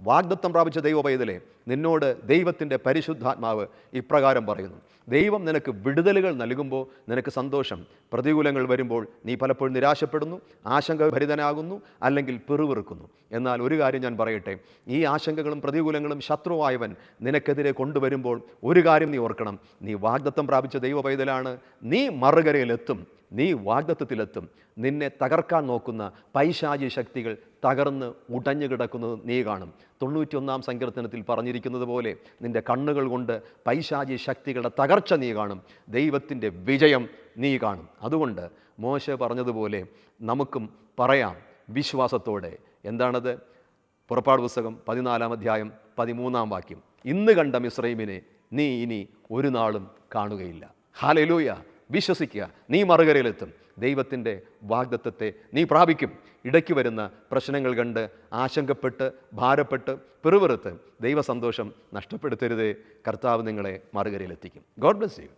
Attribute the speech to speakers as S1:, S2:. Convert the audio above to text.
S1: വാഗ്ദത്തം പ്രാപിച്ച ദൈവ പൈതലേ, നിന്നോട് ദൈവത്തിൻ്റെ പരിശുദ്ധാത്മാവ് ഇപ്രകാരം പറയുന്നു. ദൈവം നിനക്ക് വിടുതലുകൾ നൽകുമ്പോൾ നിനക്ക് സന്തോഷം. പ്രതികൂലങ്ങൾ വരുമ്പോൾ നീ പലപ്പോഴും നിരാശപ്പെടുന്നു, ആശങ്കഭരിതനാകുന്നു, അല്ലെങ്കിൽ പിറുവിറുക്കുന്നു. എന്നാൽ ഒരു കാര്യം ഞാൻ പറയട്ടെ, ഈ ആശങ്കകളും പ്രതികൂലങ്ങളും ശത്രുവായവൻ നിനക്കെതിരെ കൊണ്ടുവരുമ്പോൾ ഒരു കാര്യം നീ ഓർക്കണം. നീ വാഗ്ദത്തം പ്രാപിച്ച ദൈവ പൈതലാണ്. നീ മറുകരയിലെത്തും, നീ വാഗ്ദത്തത്തിലെത്തും. നിന്നെ തകർക്കാൻ നോക്കുന്ന പൈശാചി ശക്തികൾ തകർന്ന് ഉടഞ്ഞു കിടക്കുന്നത് നീ കാണും. 91-ാം സങ്കീർത്തനത്തിൽ പറഞ്ഞിരിക്കുന്നത് പോലെ നിൻ്റെ കണ്ണുകൾ കൊണ്ട് പൈശാചി ശക്തികളുടെ തകർച്ച നീ കാണും, ദൈവത്തിൻ്റെ വിജയം നീ കാണും. അതുകൊണ്ട് മോശെ പറഞ്ഞതുപോലെ നമുക്കും പറയാം വിശ്വാസത്തോടെ. എന്താണത്? പുറപ്പാട് പുസ്തകം 14-ാം അധ്യായം 13-ാം വാക്യം, ഇന്ന് കണ്ട മിസ്രയീമിനെ നീ ഇനി ഒരു നാളും കാണുകയില്ല. ഹല്ലേലൂയ! വിശ്വസിക്കുക, നീ മറുകരയിലെത്തും. ദൈവത്തിൻ്റെ വാഗ്ദത്തത്തെ നീ പ്രാപിക്കും. ഇടയ്ക്ക് വരുന്ന പ്രശ്നങ്ങൾ കണ്ട് ആശങ്കപ്പെട്ട് ഭാരപ്പെട്ട് പിറുപിറുത്ത് ദൈവസന്തോഷം നഷ്ടപ്പെടുത്തരുതേ. കർത്താവ് നിങ്ങളെ മറുകരയിലെത്തിക്കും. God bless you.